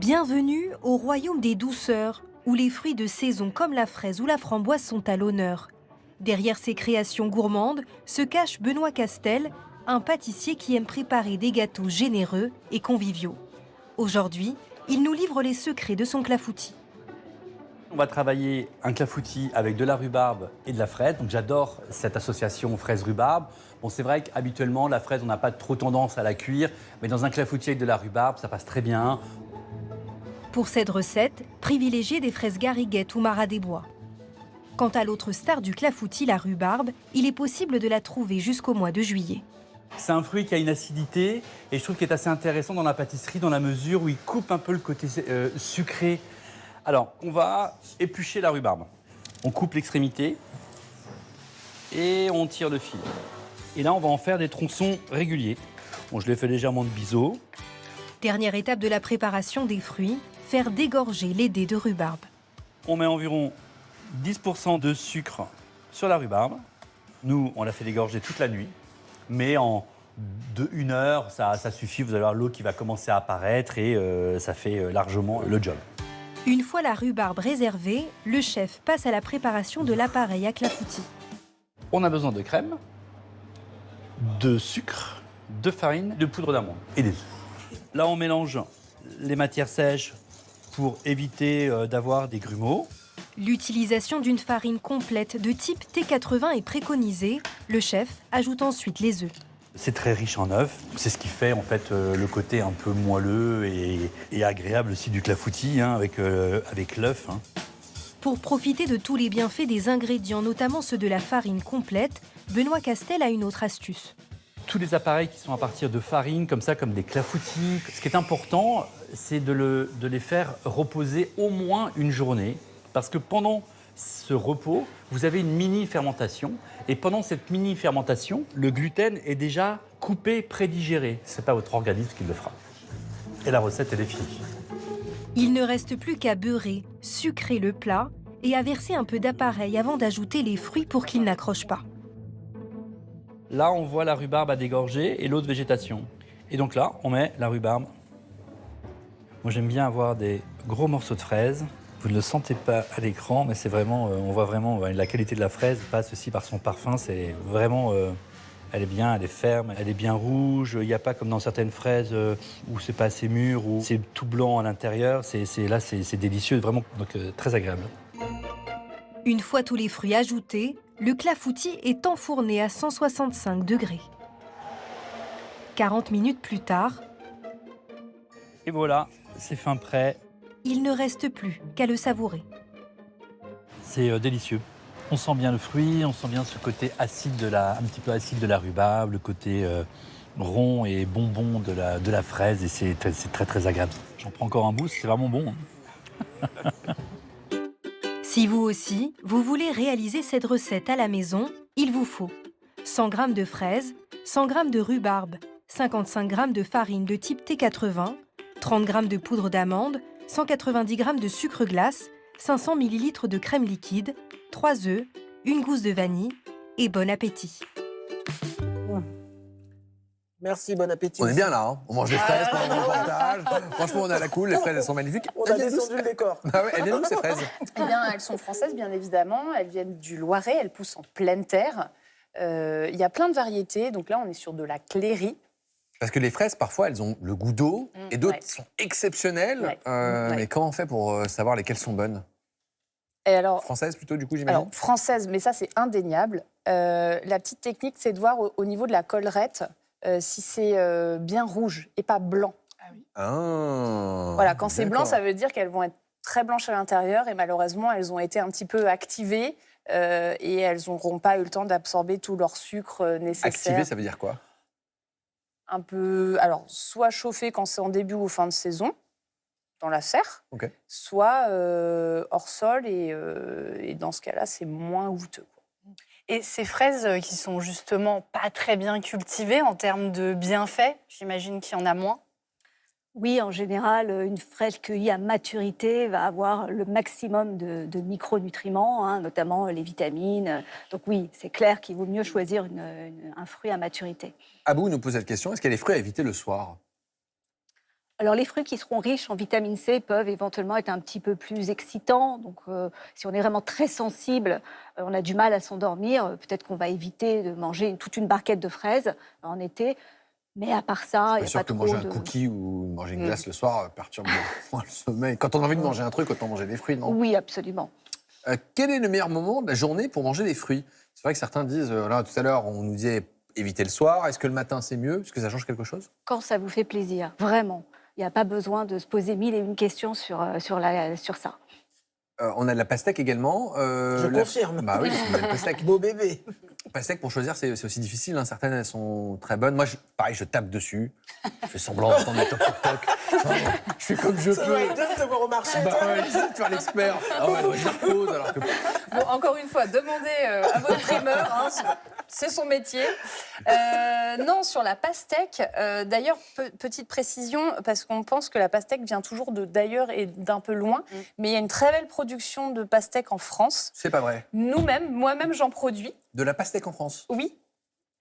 Bienvenue au royaume des douceurs, où les fruits de saison comme la fraise ou la framboise sont à l'honneur. Derrière ces créations gourmandes se cache Benoît Castel, un pâtissier qui aime préparer des gâteaux généreux et conviviaux. Aujourd'hui, il nous livre les secrets de son clafoutis. On va travailler un clafoutis avec de la rhubarbe et de la fraise. Donc j'adore cette association fraise-rhubarbe. Bon, c'est vrai qu'habituellement, la fraise, on n'a pas trop tendance à la cuire, mais dans un clafoutis avec de la rhubarbe, ça passe très bien. Pour cette recette, privilégiez des fraises gariguettes ou marat des bois. Quant à l'autre star du clafoutis, la rhubarbe, il est possible de la trouver jusqu'au mois de juillet. C'est un fruit qui a une acidité et je trouve qu'il est assez intéressant dans la pâtisserie dans la mesure où il coupe un peu le côté sucré. Alors, on va éplucher la rhubarbe. On coupe l'extrémité et on tire le fil. Et là, on va en faire des tronçons réguliers. Bon, je les fais légèrement de biseau. Dernière étape de la préparation des fruits, faire dégorger les dés de rhubarbe. On met environ 10% de sucre sur la rhubarbe. Nous, on la fait dégorger toute la nuit, mais en 1 heure, ça suffit. Vous allez avoir l'eau qui va commencer à apparaître et ça fait largement le job. Une fois la rhubarbe réservée, le chef passe à la préparation de l'appareil à clafoutis. On a besoin de crème, de sucre, de farine, de poudre d'amande et des œufs. Là, on mélange les matières sèches pour éviter d'avoir des grumeaux. L'utilisation d'une farine complète de type T80 est préconisée. Le chef ajoute ensuite les œufs. C'est très riche en œufs. C'est ce qui fait en fait le côté un peu moelleux et agréable aussi du clafoutis avec l'œuf. Pour profiter de tous les bienfaits des ingrédients, notamment ceux de la farine complète, Benoît Castel a une autre astuce. Tous les appareils qui sont à partir de farine, comme ça, comme des clafoutis, ce qui est important, c'est de les faire reposer au moins une journée. Parce que pendant ce repos, vous avez une mini-fermentation. Et pendant cette mini-fermentation, le gluten est déjà coupé, prédigéré. Ce n'est pas votre organisme qui le fera. Et la recette, elle est finie. Il ne reste plus qu'à beurrer, sucrer le plat et à verser un peu d'appareil avant d'ajouter les fruits pour qu'ils n'accrochent pas. Là, on voit la rhubarbe à dégorger et l'autre végétation. Et donc là, on met la rhubarbe. Moi, j'aime bien avoir des gros morceaux de fraises. Vous ne le sentez pas à l'écran, mais c'est vraiment, on voit vraiment la qualité de la fraise passe aussi par son parfum. C'est vraiment, elle est bien, elle est ferme, elle est bien rouge. Il n'y a pas comme dans certaines fraises où c'est pas assez mûr, où c'est tout blanc à l'intérieur. Là, c'est délicieux, vraiment, donc très agréable. Une fois tous les fruits ajoutés, le clafoutis est enfourné à 165 degrés. 40 minutes plus tard, et voilà, c'est fin prêt. Il ne reste plus qu'à le savourer. C'est délicieux. On sent bien le fruit, on sent bien ce côté acide un petit peu acide de la rhubarbe, le côté rond et bonbon de la fraise, et c'est très très agréable. J'en prends encore un bout, c'est vraiment bon. Si vous aussi, vous voulez réaliser cette recette à la maison, il vous faut 100 g de fraises, 100 g de rhubarbe, 55 g de farine de type T80, 30 g de poudre d'amande, 190 g de sucre glace, 500 ml de crème liquide, 3 œufs, une gousse de vanille et bon appétit. Merci, bon appétit. On est bien là, on mange des fraises pendant le reportage. Franchement, on a la cool, les fraises elles sont magnifiques. On a descendu le décor. Ah ouais, elles viennent d'où ces fraises? Eh bien, elles sont françaises, bien évidemment. Elles viennent du Loiret, elles poussent en pleine terre. Il y a plein de variétés. Donc là, on est sur de la Cléry. Parce que les fraises, parfois, elles ont le goût d'eau et d'autres sont exceptionnelles. Ouais. Mais comment on fait pour savoir lesquelles sont bonnes? Et alors, Françaises plutôt, du coup, j'imagine? alors, françaises, mais ça, c'est indéniable. La petite technique, c'est de voir au niveau de la collerette si c'est bien rouge et pas blanc. Ah, Voilà, quand c'est blanc, d'accord. ça veut dire qu'elles vont être très blanches à l'intérieur et malheureusement, elles ont été un petit peu activées et elles n'auront pas eu le temps d'absorber tout leur sucre nécessaire. Activé, ça veut dire quoi? Un peu, alors, soit chauffé quand c'est en début ou fin de saison, dans la serre, Ok. soit hors sol et dans ce cas-là, c'est moins goûteux. Et ces fraises qui sont justement pas très bien cultivées en termes de bienfaits, j'imagine qu'il y en a moins. Oui, en général, une fraise cueillie à maturité va avoir le maximum de micronutriments, notamment les vitamines. Donc oui, c'est clair qu'il vaut mieux choisir un fruit à maturité. Abou nous pose cette question, est-ce qu'il y a des fruits à éviter le soir? Alors, les fruits qui seront riches en vitamine C peuvent éventuellement être un petit peu plus excitants. Donc, si on est vraiment très sensible, on a du mal à s'endormir, peut-être qu'on va éviter de manger toute une barquette de fraises en été. Mais à part ça, il n'y Bien a sûr pas que trop manger de... un cookie ou manger une glace le soir perturbe moins le sommeil. Quand on a envie de manger un truc, autant manger des fruits, non? Oui, absolument. Quel est le meilleur moment de la journée pour manger des fruits? C'est vrai que certains disent, là, tout à l'heure, on nous disait éviter le soir. Est-ce que le matin, c'est mieux? Est-ce que ça change quelque chose? Quand ça vous fait plaisir, vraiment. Il n'y a pas besoin de se poser mille et une questions sur ça. On a de la pastèque également. Je confirme. Bah oui, c'est une belle pastèque. Beau bébé. Pastèque, pour choisir, c'est aussi difficile. Hein. Certaines, elles sont très bonnes. Moi, pareil, je tape dessus. Je fais semblant d'entendre mes toc-toc. Je fais comme je Ça peux. doit être de te voir au marché. Bah toi. ouais, j'essaie de faire l'expert. Ah ouais, moi, je la pose alors que... Bon, encore une fois, demandez à votre primeur, hein, c'est son métier. Non, sur la pastèque, d'ailleurs, petite précision, parce qu'on pense que la pastèque vient toujours d'ailleurs et d'un peu loin, mais il y a une très belle production de pastèque en France. C'est pas vrai. Nous-mêmes, moi-même, j'en produis. De la pastèque en France? Oui,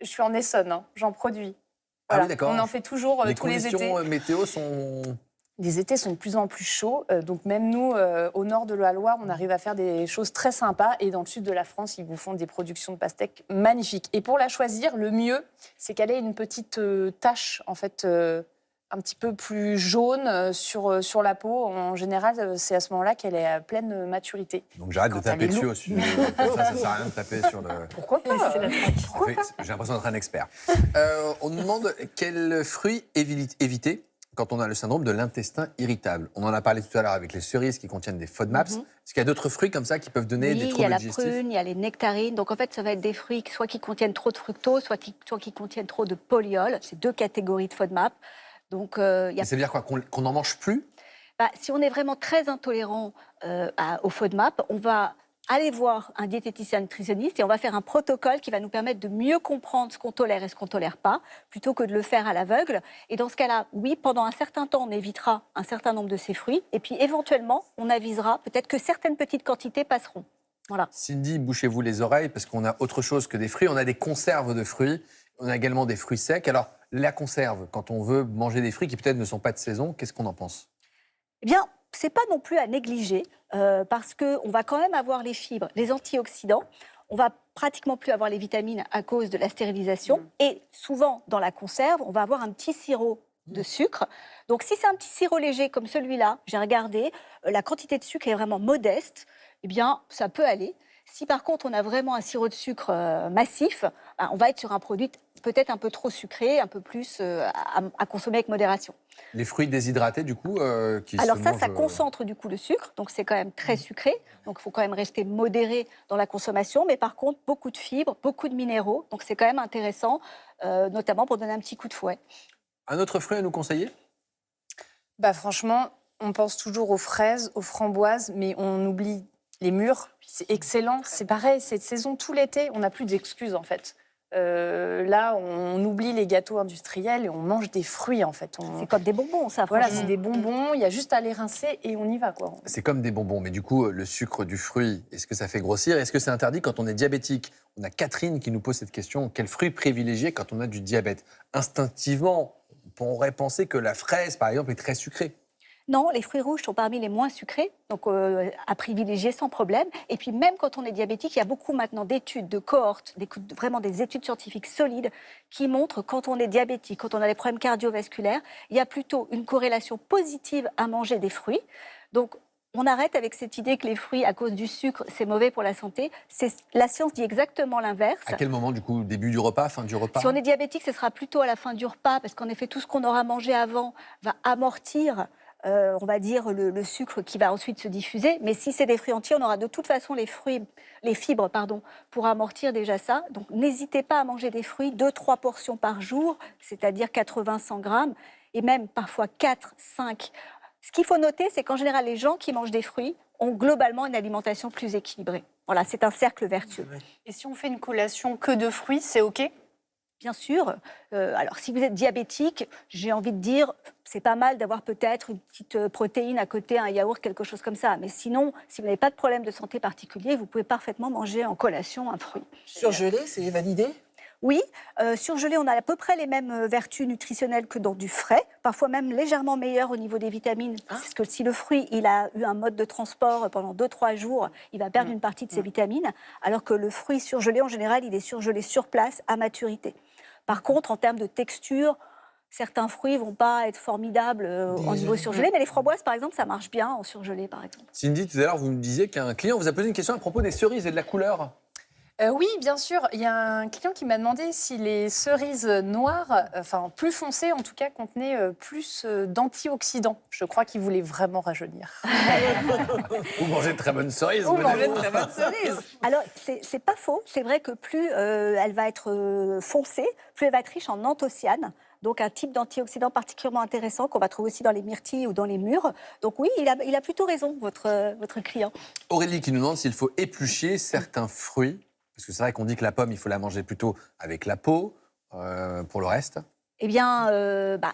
je suis en Essonne, hein, j'en produis. Ah oui, d'accord. On en fait toujours Les tous les étés. conditions météo sont... Les étés sont de plus en plus chauds, donc même nous, au nord de la Loire, on arrive à faire des choses très sympas. Et dans le sud de la France, ils vous font des productions de pastèques magnifiques. Et pour la choisir, le mieux, c'est qu'elle ait une petite tache, en fait, un petit peu plus jaune sur la peau. En général, c'est à ce moment-là qu'elle est à pleine maturité. Donc j'arrête de Quand taper elle est dessus lourde. au sujet. Ça sert à rien de taper sur le... Pourquoi pas J'ai l'impression d'être un expert. On nous demande quels fruits éviter quand on a le syndrome de l'intestin irritable. On en a parlé tout à l'heure avec les cerises qui contiennent des FODMAPs. Est-ce qu'il y a d'autres fruits comme ça qui peuvent donner Oui, des il y a troubles la digestifs? prune, il y a les nectarines. Donc en fait, ça va être des fruits soit qui contiennent trop de fructose, soit qui contiennent trop de polyol. C'est deux catégories de FODMAP. Donc il y a... Et ça veut dire quoi? Qu'on n'en mange plus? Si on est vraiment très intolérant au FODMAP, on va aller voir un diététicien nutritionniste et on va faire un protocole qui va nous permettre de mieux comprendre ce qu'on tolère et ce qu'on ne tolère pas, plutôt que de le faire à l'aveugle. Et dans ce cas-là, oui, pendant un certain temps, on évitera un certain nombre de ces fruits. Et puis éventuellement, on avisera peut-être que certaines petites quantités passeront. Voilà. Cindy, bouchez-vous les oreilles parce qu'on a autre chose que des fruits. On a des conserves de fruits. On a également des fruits secs. Alors, la conserve, quand on veut manger des fruits qui peut-être ne sont pas de saison, qu'est-ce qu'on en pense? Eh bien, ce n'est pas non plus à négliger parce qu'on va quand même avoir les fibres, les antioxydants. On va pratiquement plus avoir les vitamines à cause de la stérilisation. Et souvent, dans la conserve, on va avoir un petit sirop de sucre. Donc, si c'est un petit sirop léger comme celui-là, j'ai regardé, la quantité de sucre est vraiment modeste, eh bien, ça peut aller. Si par contre, on a vraiment un sirop de sucre massif, on va être sur un produit peut-être un peu trop sucré, un peu plus à consommer avec modération. Les fruits déshydratés, du coup, qui Alors se ça, mangent... ça concentre du coup le sucre, donc c'est quand même très sucré. Donc il faut quand même rester modéré dans la consommation. Mais par contre, beaucoup de fibres, beaucoup de minéraux. Donc c'est quand même intéressant, notamment pour donner un petit coup de fouet. Un autre fruit à nous conseiller? Franchement, on pense toujours aux fraises, aux framboises, mais on oublie les mûres. C'est excellent, c'est pareil, c'est de saison tout l'été. On n'a plus d'excuses en fait. Là, on oublie les gâteaux industriels et on mange des fruits en fait. C'est comme des bonbons, ça. Voilà, franchement. c'est des bonbons, il y a juste à les rincer et on y va quoi. C'est comme des bonbons, mais du coup, le sucre du fruit, est-ce que ça fait grossir? Est-ce que c'est interdit quand on est diabétique? On a Catherine qui nous pose cette question. Quel fruit privilégier quand on a du diabète? Instinctivement, on pourrait penser que la fraise, par exemple, est très sucrée. Non, les fruits rouges sont parmi les moins sucrés, donc à privilégier sans problème. Et puis même quand on est diabétique, il y a beaucoup maintenant d'études, de cohortes, vraiment des études scientifiques solides qui montrent quand on est diabétique, quand on a des problèmes cardiovasculaires, il y a plutôt une corrélation positive à manger des fruits. Donc on arrête avec cette idée que les fruits, à cause du sucre, c'est mauvais pour la santé. La science dit exactement l'inverse. À quel moment, du coup? Début du repas, fin du repas? Si on est diabétique, ce sera plutôt à la fin du repas, parce qu'en effet, tout ce qu'on aura mangé avant va amortir on va dire, le sucre qui va ensuite se diffuser. Mais si c'est des fruits entiers, on aura de toute façon les fibres, pour amortir déjà ça. Donc n'hésitez pas à manger des fruits, 2-3 portions par jour, c'est-à-dire 80-100 grammes, et même parfois 4-5. Ce qu'il faut noter, c'est qu'en général, les gens qui mangent des fruits ont globalement une alimentation plus équilibrée. Voilà, c'est un cercle vertueux. Et si on fait une collation que de fruits, c'est OK? Bien sûr. Alors, si vous êtes diabétique, j'ai envie de dire, c'est pas mal d'avoir peut-être une petite protéine à côté, un yaourt, quelque chose comme ça. Mais sinon, si vous n'avez pas de problème de santé particulier, vous pouvez parfaitement manger en collation un fruit. Surgelé, c'est validé? Oui, surgelé, on a à peu près les mêmes vertus nutritionnelles que dans du frais, parfois même légèrement meilleures au niveau des vitamines. Parce que si le fruit il a eu un mode de transport pendant 2-3 jours, il va perdre une partie de ses vitamines, alors que le fruit surgelé, en général, il est surgelé sur place à maturité. Par contre, en termes de texture, certains fruits ne vont pas être formidables au niveau surgelé, mais les framboises, par exemple, ça marche bien en surgelé, par exemple. Cindy, tout à l'heure, vous me disiez qu'un client vous a posé une question à propos des cerises et de la couleur. Oui, bien sûr. Il y a un client qui m'a demandé si les cerises noires, enfin plus foncées en tout cas, contenaient plus d'antioxydants. Je crois qu'il voulait vraiment rajeunir. Vous mangez de très bonnes cerises. Vous vous mangez dites. de très bonnes cerises. Alors, c'est pas faux. C'est vrai que plus elle va être foncée, plus elle va être riche en anthocyanes. Donc, un type d'antioxydant particulièrement intéressant qu'on va trouver aussi dans les myrtilles ou dans les mûres. Donc, oui, il a plutôt raison, votre client. Aurélie qui nous demande s'il faut éplucher certains fruits. Parce que c'est vrai qu'on dit que la pomme, il faut la manger plutôt avec la peau. Pour le reste, Eh bien,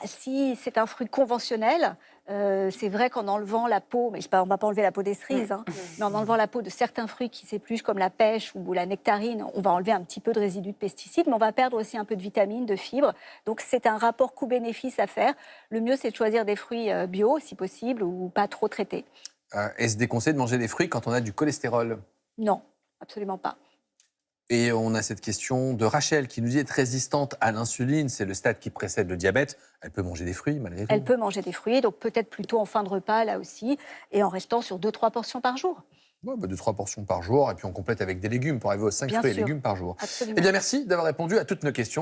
si c'est un fruit conventionnel, c'est vrai qu'en enlevant la peau, mais on ne va pas enlever la peau des cerises, mais en enlevant la peau de certains fruits qui s'épluchent comme la pêche ou la nectarine, on va enlever un petit peu de résidus de pesticides, mais on va perdre aussi un peu de vitamines, de fibres. Donc c'est un rapport coût-bénéfice à faire. Le mieux, c'est de choisir des fruits bio, si possible, ou pas trop traités. est-ce déconseillé de manger des fruits quand on a du cholestérol? Non, absolument pas. Et on a cette question de Rachel qui nous dit être résistante à l'insuline, c'est le stade qui précède le diabète. Elle peut manger des fruits malgré tout. Elle peut manger des fruits, donc peut-être plutôt en fin de repas, là aussi, et en restant sur 2-3 portions par jour. Ouais, 2-3 portions par jour, et puis on complète avec des légumes pour arriver aux 5 Bien fruits et sûr. légumes par jour. Absolument. Eh bien, merci d'avoir répondu à toutes nos questions.